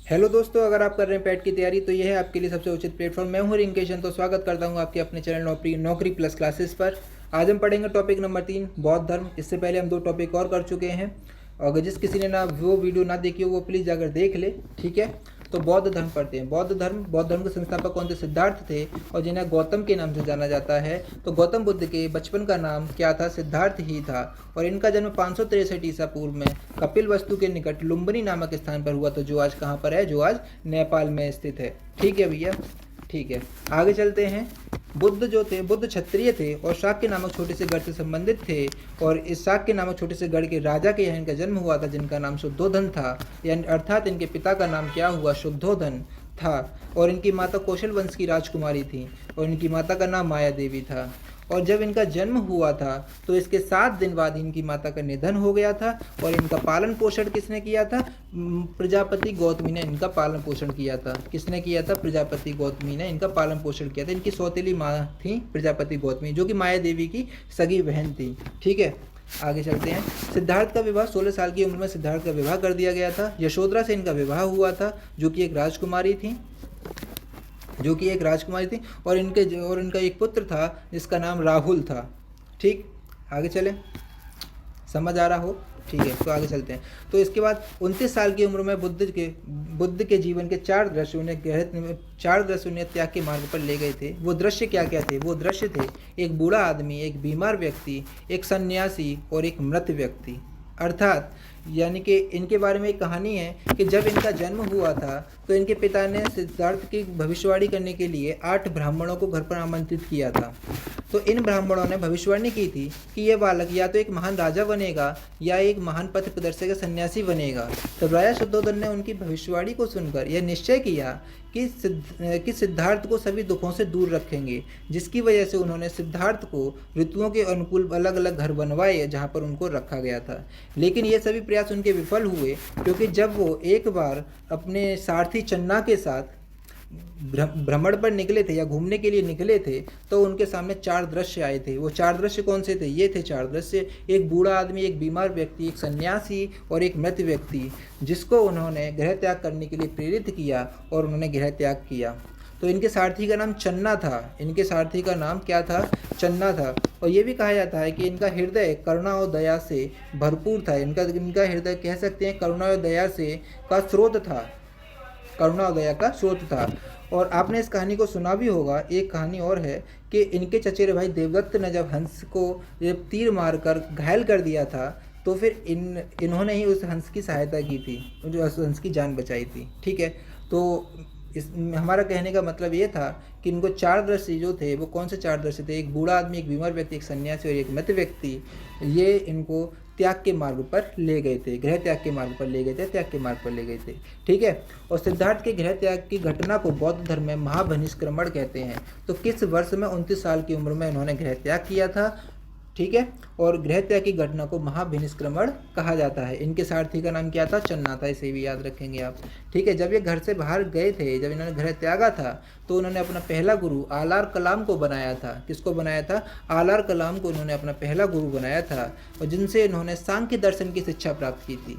Hello दोस्तों, अगर आप कर रहे हैं पैट की तैयारी तो यह है आपके लिए सबसे उचित प्लेटफॉर्म। मैं हूं रिंकेशन, तो स्वागत करता हूं आपके अपने चैनल नौकरी प्लस क्लासेस पर। आज हम पढ़ेंगे टॉपिक नंबर 3, बौद्ध धर्म। इससे पहले हम 2 टॉपिक और कर चुके हैं। अगर जिस किसी ने ना वो वीडियो ना देखी हो वो प्लीज़ जाकर देख ले, ठीक है। तो बौद्ध धर्म पढ़ते हैं। बौद्ध धर्म के संस्थापक कौन थे? सिद्धार्थ थे, और जिन्हें गौतम के नाम से जाना जाता है। तो गौतम बुद्ध के बचपन का नाम क्या था? सिद्धार्थ ही था। और इनका जन्म 563 ईसा पूर्व में कपिल वस्तु के निकट लुम्बिनी नामक स्थान पर हुआ। तो जो आज कहाँ पर है? जो आज नेपाल में स्थित है। ठीक है भैया, ठीक है। आगे चलते हैं। बुद्ध क्षत्रिय थे और शाक्य नामक छोटे से गढ़ से संबंधित थे। और इस शाक्य नामक छोटे से गढ़ के राजा के यहाँ इनका जन्म हुआ था, जिनका नाम शुद्धोधन था। यानी अर्थात इनके पिता का नाम क्या हुआ? शुद्धोधन था। और इनकी माता कौशल वंश की राजकुमारी थी, और इनकी माता का नाम माया देवी था। और जब इनका जन्म हुआ था तो इसके 7 दिन बाद इनकी माता का निधन हो गया था। और इनका पालन पोषण किसने किया था? प्रजापति गौतमी ने इनका पालन पोषण किया था। किसने किया था? प्रजापति गौतमी ने इनका पालन पोषण किया था। इनकी सौतेली माँ थी प्रजापति गौतमी, जो कि माया देवी की सगी बहन थी। ठीक है, आगे चलते हैं। सिद्धार्थ का विवाह 16 साल की उम्र में सिद्धार्थ का विवाह कर दिया गया था। यशोधरा से इनका विवाह हुआ था, जो कि एक राजकुमारी थी। और इनका एक पुत्र था जिसका नाम राहुल था। ठीक, आगे चलें, समझ आ रहा हो? ठीक है, तो आगे चलते हैं। तो इसके बाद 29 साल की उम्र में बुद्ध के जीवन के 4 दृश्य उन्हें त्याग के मार्ग पर ले गए थे। वो दृश्य क्या क्या थे? वो दृश्य थे एक बूढ़ा आदमी, एक बीमार व्यक्ति, एक सन्यासी और एक मृत व्यक्ति। अर्थात यानी कि इनके बारे में एक कहानी है कि जब इनका जन्म हुआ था तो इनके पिता ने सिद्धार्थ की भविष्यवाणी करने के लिए 8 ब्राह्मणों को घर पर आमंत्रित किया था। तो इन ब्राह्मणों ने भविष्यवाणी की थी कि यह बालक या तो एक महान राजा बनेगा या एक महान पथ प्रदर्शक सन्यासी बनेगा। तो राजा शुद्धोधन ने उनकी भविष्यवाणी को सुनकर यह निश्चय किया कि सिद्धार्थ को सभी दुखों से दूर रखेंगे, जिसकी वजह से उन्होंने सिद्धार्थ को ऋतुओं के अनुकूल अलग अलग घर बनवाए जहाँ पर उनको रखा गया था। लेकिन ये सभी प्रयास उनके विफल हुए, क्योंकि जब वो एक बार अपने सारथी चन्ना के साथ भ्रमण पर निकले थे या घूमने के लिए निकले थे, तो उनके सामने 4 दृश्य आए थे। वो 4 दृश्य कौन से थे? ये थे 4 दृश्य। एक बूढ़ा आदमी, एक बीमार व्यक्ति, एक सन्यासी और एक मृत व्यक्ति, जिसको उन्होंने गृह त्याग करने के लिए प्रेरित किया और उन्होंने गृह त्याग किया। तो इनके सारथी का नाम चन्ना था। इनके सारथी का नाम क्या था? चन्ना था। और ये भी कहा जाता है कि इनका हृदय करुणा और दया से भरपूर था। इनका हृदय कह सकते हैं करुणा और दया से का स्रोत था, करुणा और दया का स्रोत था। और आपने इस कहानी को सुना भी होगा। एक कहानी और है कि इनके चचेरे भाई देवदत्त ने जब हंस को जब तीर मारकर घायल कर दिया था, तो फिर इन्होंने ही उस हंस की सहायता की थी, जो हंस की जान बचाई थी। ठीक है, तो हमारा कहने का मतलब ये था कि इनको 4 दृश्य जो थे वो कौन से 4 दृश्य थे? एक बूढ़ा आदमी, एक बीमार व्यक्ति, एक सन्यासी और एक मृत व्यक्ति। ये इनको त्याग के मार्ग पर ले गए थे, गृह त्याग के मार्ग पर ले गए थे, त्याग के मार्ग पर ले गए थे। ठीक है, और सिद्धार्थ के गृह त्याग की घटना को बौद्ध धर्म में महाबहिष्क्रमण कहते हैं। तो किस वर्ष में 29 साल की उम्र में इन्होंने गृह त्याग किया था? ठीक है, और गृह त्याग की घटना को महाबहिष्क्रमण कहा जाता है। इनके सारथी का नाम क्या था? चन्ना था। इसे भी याद रखेंगे आप। ठीक है, जब ये घर से बाहर गए थे, जब इन्होंने गृह त्यागा था, तो उन्होंने अपना पहला गुरु आलार कलाम को बनाया था। किसको बनाया था? आलार कलाम को इन्होंने अपना पहला गुरु बनाया था, और जिनसे इन्होंने सांख्य दर्शन की शिक्षा प्राप्त की थी।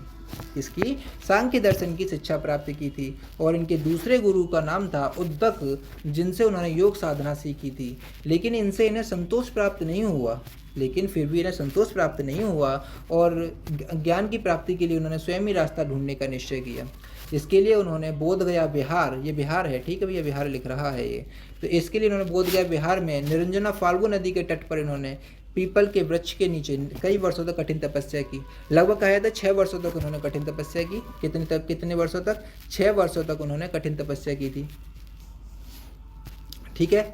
इसकी सांख्य दर्शन की शिक्षा प्राप्त की थी। और इनके दूसरे गुरु का नाम था उद्दक, जिनसे उन्होंने योग साधना सीखी थी। लेकिन इनसे इन्हें संतोष प्राप्त नहीं हुआ। और ज्ञान की प्राप्ति के लिए उन्होंने स्वयं ही रास्ता ढूंढने का निश्चय किया। इसके लिए उन्होंने बोध गया बिहार, ये बिहार है, ठीक है भैया, बिहार लिख रहा है ये। तो इसके लिए उन्होंने बोध गया बिहार में निरंजना फाल्गु नदी के तट पर इन्होंने पीपल के वृक्ष के नीचे कई वर्षों तक कठिन तपस्या की। लगभग कहा जाता है 6 वर्षों तक उन्होंने कठिन तपस्या की। कितने वर्षों तक? 6 वर्षों तक उन्होंने कठिन तपस्या की थी। ठीक है,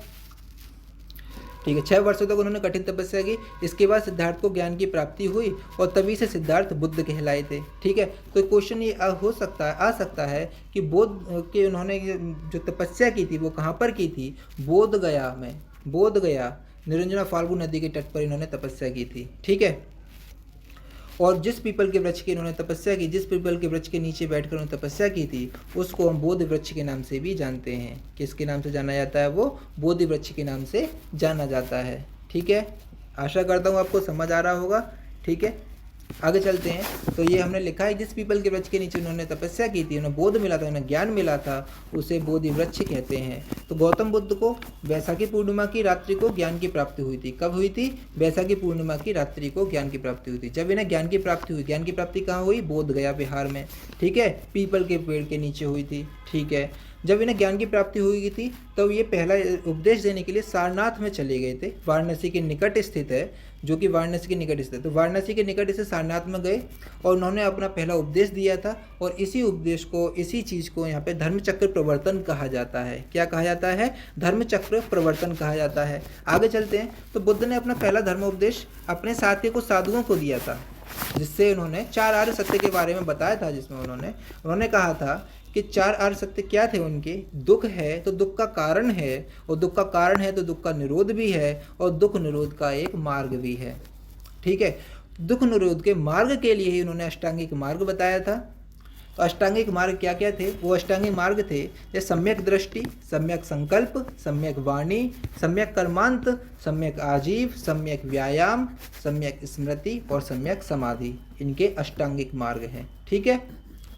6 वर्षों तक उन्होंने कठिन तपस्या की। इसके बाद सिद्धार्थ को ज्ञान की प्राप्ति हुई, और तभी से सिद्धार्थ बुद्ध कहलाए थे। ठीक है, तो क्वेश्चन ये आ सकता है कि बुद्ध के उन्होंने जो तपस्या की थी वो कहाँ पर की थी? बोध गया निरंजना फाल्गु नदी के तट पर इन्होंने तपस्या की थी। ठीक है, और जिस पीपल के वृक्ष की इन्होंने तपस्या की, जिस पीपल के वृक्ष के नीचे बैठकर उन्होंने तपस्या की थी, उसको हम बोधि वृक्ष के नाम से भी जानते हैं। किसके नाम से जाना जाता है? वो बोधि वृक्ष के नाम से जाना जाता है। ठीक है, आशा करता हूँ आपको समझ आ रहा होगा। ठीक है, आगे चलते हैं। तो ये हमने लिखा है, जिस पीपल के वृक्ष के नीचे उन्होंने तपस्या की थी, उन्हें बोध मिला था, उन्हें ज्ञान मिला था, उसे बोधि वृक्ष कहते हैं। तो गौतम बुद्ध को वैशाखी पूर्णिमा की रात्रि को ज्ञान की प्राप्ति हुई थी। कब हुई थी? वैशाखी पूर्णिमा की रात्रि को ज्ञान की प्राप्ति हुई थी। जब इन्हें ज्ञान की प्राप्ति हुई, ज्ञान की प्राप्ति कहाँ हुई? बोध गया बिहार में, ठीक है, पीपल के पेड़ के नीचे हुई थी, ठीक है। जब इन्हें ज्ञान की प्राप्ति हुई थी तब ये पहला उपदेश देने के लिए सारनाथ में चले गए थे। वाराणसी के निकट स्थित है, जो कि वाराणसी के निकट स्थित है। तो वाराणसी के निकट से सारनाथ में गए और उन्होंने अपना पहला उपदेश दिया था। और इसी उपदेश को, इसी चीज़ को यहाँ पे धर्मचक्र प्रवर्तन कहा जाता है। क्या कहा जाता है? धर्मचक्र प्रवर्तन कहा जाता है। आगे चलते हैं। तो बुद्ध ने अपना पहला धर्मोपदेश अपने साथी को, साधुओं को दिया था, जिससे उन्होंने 4 आर्य सत्य के बारे में बताया था। जिसमें उन्होंने कहा था कि 4 आर्य सत्य क्या थे उनके? दुख है तो दुख का कारण है, और दुख का कारण है तो दुख का निरोध भी है, और दुख निरोध का एक मार्ग भी है, ठीक है। दुख निरोध के मार्ग के लिए ही उन्होंने अष्टांगिक मार्ग बताया था। तो अष्टांगिक मार्ग क्या क्या थे? वो अष्टांगिक मार्ग थे जैसे सम्यक दृष्टि, सम्यक संकल्प, सम्यक वाणी, सम्यक कर्मांत, सम्यक आजीव, सम्यक व्यायाम, सम्यक स्मृति और सम्यक समाधि। इनके अष्टांगिक मार्ग हैं, ठीक है।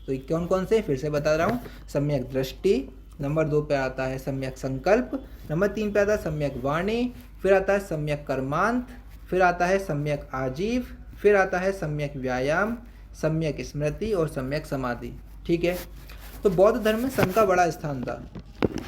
तो ये कौन कौन से? फिर से बता रहा हूँ। सम्यक दृष्टि, नंबर 2 पे आता है सम्यक संकल्प, नंबर 3 पे आता है सम्यक वाणी, फिर आता है सम्यक कर्मांत, फिर आता है सम्यक आजीव, फिर आता है सम्यक व्यायाम, सम्यक स्मृति और सम्यक समाधि, ठीक है। तो बौद्ध धर्म में संघ का बड़ा स्थान था।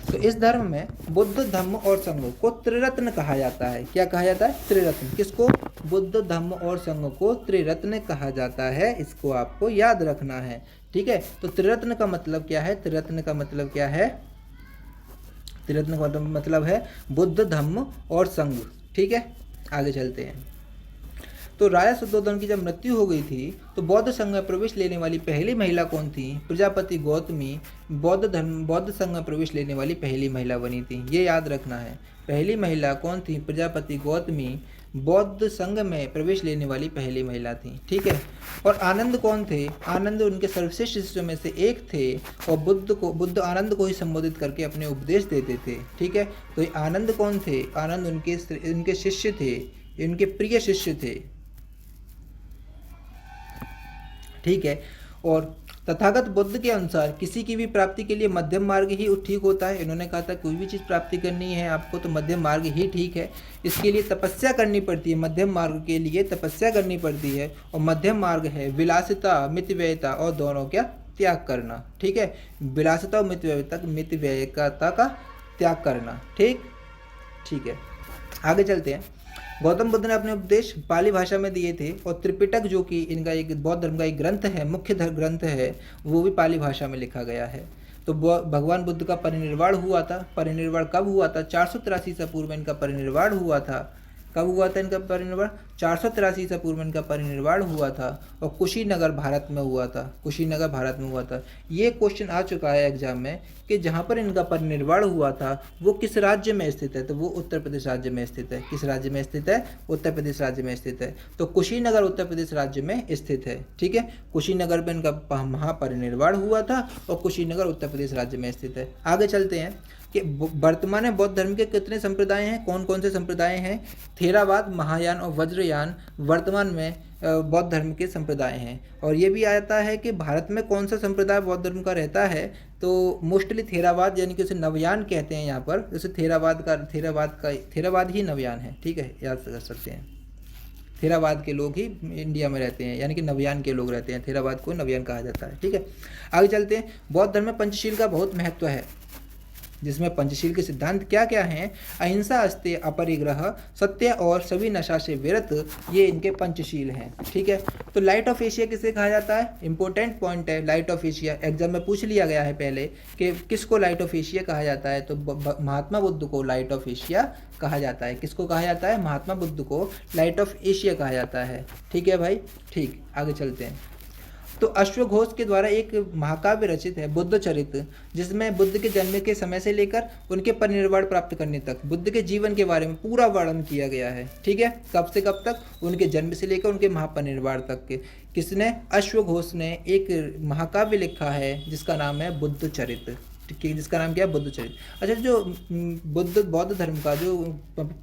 तो इस धर्म में बुद्ध, धम्म और संघ को त्रिरत्न कहा जाता है। क्या कहा जाता है? त्रिरत्न। किसको? बुद्ध, धम्म और संघ को त्रिरत्न कहा जाता है। इसको आपको याद रखना है, ठीक है। तो त्रिरत्न का मतलब क्या है? त्रिरत्न का मतलब क्या है? त्रिरत्न का मतलब है बुद्ध, धम्म और संघ, ठीक है। आगे चलते हैं। तो राजा शुद्धोधन की जब मृत्यु हो गई थी तो बौद्ध संघ में प्रवेश लेने वाली पहली महिला कौन थी? प्रजापति गौतमी बौद्ध संघ में प्रवेश लेने वाली पहली महिला बनी थी। ये याद रखना है। पहली महिला कौन थी? प्रजापति गौतमी बौद्ध संघ में प्रवेश लेने वाली पहली महिला थी, ठीक है। और आनंद कौन थे? आनंद उनके सर्वश्रेष्ठ शिष्यों में से एक थे, और बुद्ध आनंद को ही संबोधित करके अपने उपदेश देते थे, ठीक है। तो ये आनंद कौन थे? आनंद उनके शिष्य थे, उनके प्रिय शिष्य थे, ठीक है। और तथागत बुद्ध के अनुसार किसी की भी प्राप्ति के लिए मध्यम मार्ग ही ठीक होता है। इन्होंने कहा था कोई भी चीज़ प्राप्ति करनी है आपको तो मध्यम मार्ग ही ठीक है। इसके लिए तपस्या करनी पड़ती है, मध्यम मार्ग के लिए तपस्या करनी पड़ती है। और मध्यम मार्ग है विलासिता, मितव्ययिता और दोनों का त्याग करना, ठीक है। विलासिता और मितव्ययिता का त्याग करना, ठीक है। आगे चलते हैं। गौतम बुद्ध ने अपने उपदेश पाली भाषा में दिए थे, और त्रिपिटक जो कि इनका एक बौद्ध धर्म का एक ग्रंथ है, मुख्य ग्रंथ है, वो भी पाली भाषा में लिखा गया है। तो भगवान बुद्ध का परिनिर्वाण हुआ था। परिनिर्वाण कब हुआ था? 483 ईसा पूर्व इनका परिनिर्वाण हुआ था। कब हुआ था इनका परिनिर्वाण? 483 ईसा पूर्व इनका परिनिर्वाण हुआ था, और कुशीनगर भारत में हुआ था। कुशीनगर भारत में हुआ था। ये क्वेश्चन आ चुका है एग्जाम में कि जहाँ पर इनका परिनिर्वाण हुआ था वो किस राज्य में स्थित है? तो वो उत्तर प्रदेश राज्य में स्थित है। किस राज्य में स्थित है? उत्तर प्रदेश राज्य में स्थित है। तो कुशीनगर उत्तर प्रदेश राज्य में स्थित है, ठीक है। कुशीनगर में इनका महापरिनिर्वाण हुआ था, और कुशीनगर उत्तर प्रदेश राज्य में स्थित है। आगे चलते हैं कि वर्तमान में बौद्ध धर्म के कितने संप्रदाय हैं? कौन कौन से संप्रदाय हैं? थेरावाद, महायान और वज्रयान वर्तमान में बौद्ध धर्म के संप्रदाय हैं। और ये भी आता है कि भारत में कौन सा संप्रदाय बौद्ध धर्म का रहता है, तो मोस्टली थेरावाद, यानी कि उसे नवयान कहते हैं यहाँ पर। जैसे थेरावाद ही नवयान है, ठीक है, याद कर सकते हैं। थेरावाद के लोग ही इंडिया में रहते हैं, यानी कि नवयान के लोग रहते हैं। थेरावाद को नवयान कहा जाता है, ठीक है। आगे चलते हैं। बौद्ध धर्म में पंचशील का बहुत महत्व है, जिसमें पंचशील के सिद्धांत क्या क्या हैं? अहिंसा, अस्तेय, अपरिग्रह, सत्य और सभी नशा से विरत, ये इनके पंचशील हैं, ठीक है। तो लाइट ऑफ एशिया किसे कहा जाता है? इंपॉर्टेंट पॉइंट है लाइट ऑफ एशिया। एग्जाम में पूछ लिया गया है पहले कि किसको लाइट ऑफ एशिया कहा जाता है, तो महात्मा बुद्ध को लाइट ऑफ एशिया कहा जाता है। किसको कहा जाता है? महात्मा बुद्ध को लाइट ऑफ एशिया कहा जाता है, ठीक है भाई, ठीक। आगे चलते हैं। तो अश्वघोष के द्वारा एक महाकाव्य रचित है बुद्ध चरित्र, जिसमें बुद्ध के जन्म के समय से लेकर उनके परिनिर्वाण प्राप्त करने तक बुद्ध के जीवन के बारे में पूरा वर्णन किया गया है, ठीक है। कब से कब तक? उनके जन्म से लेकर उनके महापरिनिर्वाण तक के। किसने? अश्वघोष ने एक महाकाव्य लिखा है जिसका नाम है बुद्ध चरित्र, जिसका नाम क्या है बुद्ध चरित। अच्छा, जो बौद्ध धर्म का जो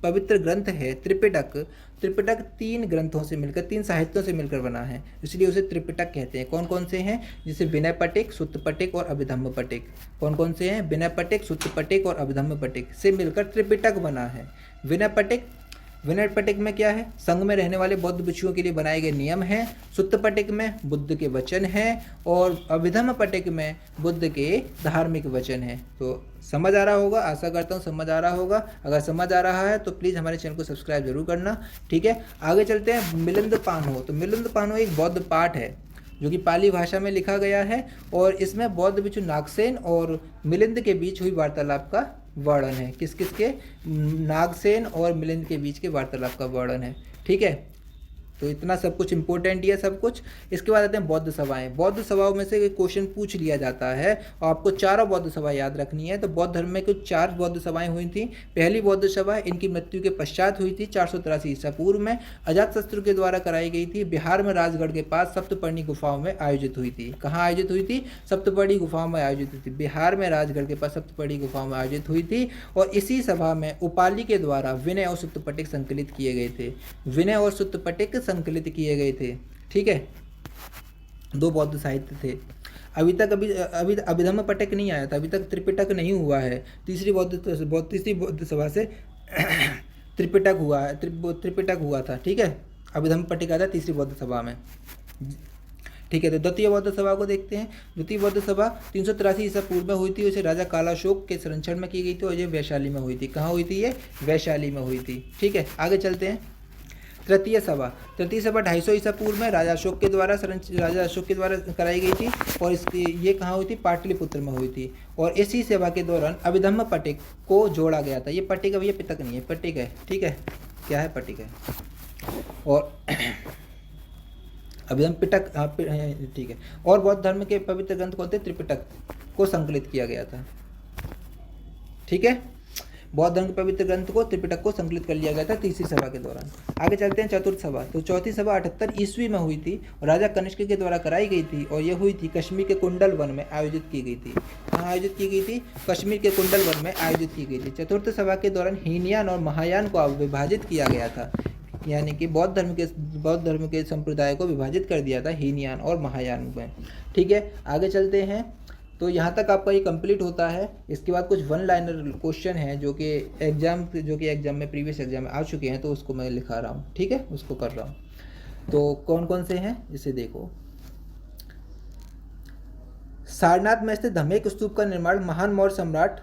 पवित्र ग्रंथ है त्रिपिटक, त्रिपिटक 3 ग्रंथों से मिलकर, 3 साहित्यों से मिलकर बना है, इसलिए उसे त्रिपिटक कहते हैं। कौन कौन से हैं? जैसे विनय पिटक, सुत्त पिटक और अभिधम्म पिटक। कौन कौन से हैं? विनय पिटक, सुत्त पिटक और अभिधम्म पिटक से मिलकर त्रिपिटक बना है। विनय पिटक में क्या है? संघ में रहने वाले बौद्ध भिक्षुओं के लिए बनाए गए नियम हैं। सुत्त पिटक में बुद्ध के वचन हैं और अभिधम्म पिटक में बुद्ध के धार्मिक वचन हैं। तो समझ आ रहा होगा, आशा करता हूँ समझ आ रहा होगा। अगर समझ आ रहा है तो प्लीज़ हमारे चैनल को सब्सक्राइब जरूर करना, ठीक है। आगे चलते हैं मिलिंद-पानो। तो मिलिंद-पानो एक बौद्ध पाठ है जो कि पाली भाषा में लिखा गया है और इसमें बौद्ध भिक्षु नागसेन और मिलिंद के बीच हुई वार्तालाप का वर्णन है। किस किस के? नागसेन और मिलिंद के बीच के वार्तालाप का वर्णन है, ठीक है। तो इतना सब कुछ इंपॉर्टेंट ही है सब कुछ। इसके बाद आते हैं बौद्ध सभाएं। बौद्ध सभाओं में से क्वेश्चन पूछ लिया जाता है और आपको 4 बौद्ध सभा याद रखनी है। तो बौद्ध धर्म में कुछ 4 बौद्ध सभाएं हुई थी। पहली बौद्ध सभा इनकी मृत्यु के पश्चात हुई थी 483 ईसा पूर्व में, अजातशत्रु के द्वारा कराई गई थी। बिहार में राजगढ़ के पास सप्तपर्णी गुफाओं में आयोजित हुई थी। कहाँ आयोजित हुई थी? सप्तपर्णी गुफाओं में आयोजित हुई थी। बिहार में राजगढ़ के पास सप्तपर्णी गुफाओं में आयोजित हुई थी और इसी सभा में उपाली के द्वारा विनय और सुत्त पिटक संकलित किए गए थे। विनय और सुत्त पिटक संकलित किए गए थे, ठीक है। 2 बौद्ध साहित्य थे। अभी अभिधम्म पिटक नहीं आया था, अभी तक त्रिपिटक नहीं हुआ है। तीसरी बौद्ध सभा से त्रिपिटक हुआ था, ठीक है। अभिधम्म पिटक आया था तीसरी बौद्ध सभा में, ठीक है। तो द्वितीय बौद्ध सभा को देखते हैं। द्वितीय बौद्ध सभा 383 ईसा पूर्व में हुई थी। उसे राजा कालाशोक के संरक्षण में की गई थी और ये वैशाली में हुई थी। कहाँ हुई थी? ये वैशाली में हुई थी, ठीक है। आगे चलते हैं। तृतीय सभा 250 ईसा पूर्व में राजा अशोक के द्वारा कराई गई थी और इसकी ये कहाँ हुई थी? पाटलिपुत्र में हुई थी। और इसी सभा के दौरान अभिधम्म पिटक को जोड़ा गया था। ये पिटक है, ये पिटक नहीं है, पिटक है, ठीक है। क्या है? पिटक है। और अभिधम्म पिटक, हाँ ठीक है। और बौद्ध धर्म के पवित्र ग्रंथ कौन थे? त्रिपिटक को संकलित किया गया था, ठीक है। बौद्ध धर्म के पवित्र ग्रंथ को, त्रिपिटक को संकलित कर लिया गया था तीसरी सभा के दौरान। आगे चलते हैं चतुर्थ सभा। तो चौथी सभा 78 ईस्वी में हुई थी और राजा कनिष्क के द्वारा कराई गई थी और यह हुई थी कश्मीर के कुंडल वन में आयोजित की गई थी। कहाँ आयोजित की गई थी? कश्मीर के कुंडल वन में आयोजित की गई थी। चतुर्थ सभा के दौरान हीनयान और महायान को विभाजित किया गया था, यानी कि बौद्ध धर्म के संप्रदाय को विभाजित कर दिया था हीनयान और महायान में, ठीक है। आगे चलते हैं। तो यहाँ तक आपका ये कंप्लीट होता है। इसके बाद कुछ 1 लाइनर क्वेश्चन हैं जो कि एग्जाम में, प्रीवियस एग्जाम में आ चुके हैं, तो उसको मैं लिखा रहा हूँ, ठीक है, उसको कर रहा हूँ। तो कौन कौन से हैं इसे देखो। सारनाथ में स्थित धमेक स्तूप का निर्माण महान मौर्य सम्राट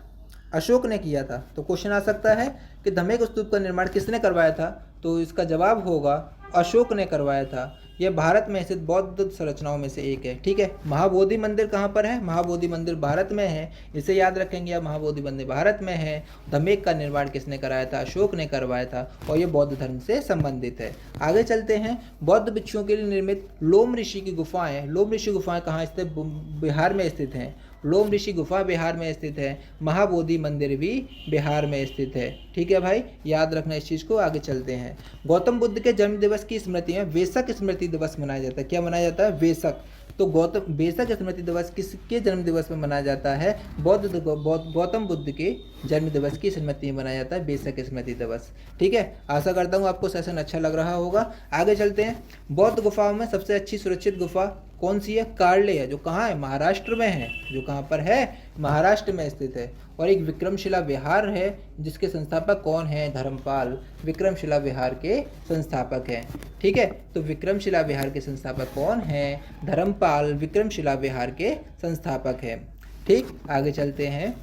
अशोक ने किया था। तो क्वेश्चन आ सकता है कि धमेक स्तूप का निर्माण किसने करवाया था? तो इसका जवाब होगा अशोक ने करवाया था। यह भारत में स्थित बौद्ध संरचनाओं में से एक है, ठीक है। महाबोधि मंदिर कहाँ पर है? महाबोधि मंदिर भारत में है, इसे याद रखेंगे आप। महाबोधि मंदिर भारत में है। धमेक का निर्माण किसने कराया था? अशोक ने करवाया था और यह बौद्ध धर्म से संबंधित है। आगे चलते हैं। बौद्ध भिक्षुओं के लिए निर्मित लोम ऋषि की गुफाएं। लोम ऋषि गुफाएं कहाँ स्थित? बिहार में स्थित हैं। लोम ऋषि गुफा बिहार में स्थित है। महाबोधि मंदिर भी बिहार में स्थित है, ठीक है भाई, याद रखना इस चीज़ को। आगे चलते हैं। गौतम बुद्ध के जन्म दिवस की स्मृति में वेसक स्मृति दिवस मनाया जाता है। क्या मनाया जाता है? वेसक। तो वेसक स्मृति दिवस किसके जन्म दिवस में मनाया जाता है? गौतम बुद्ध के जन्म दिवस की स्मृति में मनाया जाता है वेसक स्मृति दिवस, ठीक है। आशा करता हूँ आपको सेशन अच्छा लग रहा होगा। आगे चलते हैं। बौद्ध गुफाओं में सबसे अच्छी सुरक्षित गुफा कौन सी है? कार्ले है, जो कहाँ है? महाराष्ट्र में है। जो कहाँ पर है? महाराष्ट्र में स्थित है। और एक विक्रमशिला विहार है जिसके संस्थापक कौन है? धर्मपाल विक्रमशिला विहार के संस्थापक हैं, ठीक है। तो विक्रमशिला विहार के संस्थापक कौन है? धर्मपाल विक्रमशिला विहार के संस्थापक हैं, ठीक। आगे चलते हैं।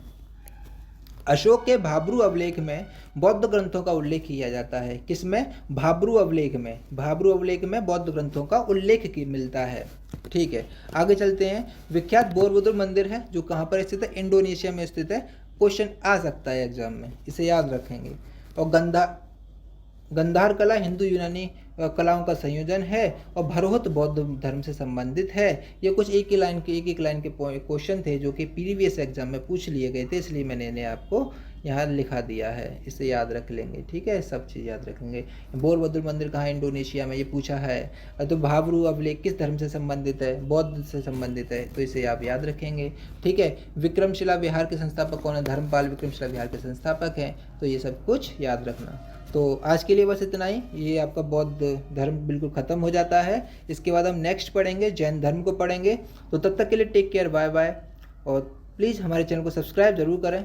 अशोक के भाब्रू अवलेख में बौद्ध ग्रंथों का उल्लेख किया जाता है। किसमें? भाब्रू अवलेख में। भाब्रू अवलेख में बौद्ध ग्रंथों का उल्लेख मिलता है, ठीक है। आगे चलते हैं। विख्यात बोरबुदुर मंदिर है जो कहाँ पर स्थित है? इंडोनेशिया में स्थित है। क्वेश्चन आ सकता है एग्जाम में, इसे याद रखेंगे। और गंधार कला हिंदू यूनानी कलाओं का संयोजन है और भरहुत बौद्ध धर्म से संबंधित है। ये कुछ एक एक लाइन के क्वेश्चन थे जो कि प्रीवियस एग्जाम में पूछ लिए गए थे, इसलिए मैंने इन्हें आपको यहाँ लिखा दिया है, इसे याद रख लेंगे। ठीक है, सब चीज़ याद रखेंगे। बोरबुदुर मंदिर कहाँ है? इंडोनेशिया में, ये पूछा है। तो भावरू अभिलेख किस धर्म से संबंधित है? बौद्ध से संबंधित है, तो इसे आप याद रखेंगे। ठीक है, विक्रमशिला विहार के संस्थापक कौन है? धर्मपाल विक्रमशिला विहार के संस्थापक हैं, तो ये सब कुछ याद रखना। तो आज के लिए बस इतना ही। ये आपका बौद्ध धर्म बिल्कुल ख़त्म हो जाता है। इसके बाद हम नेक्स्ट पढ़ेंगे, जैन धर्म को पढ़ेंगे। तो तब तक के लिए टेक केयर, बाय बाय। और प्लीज़ हमारे चैनल को सब्सक्राइब ज़रूर करें।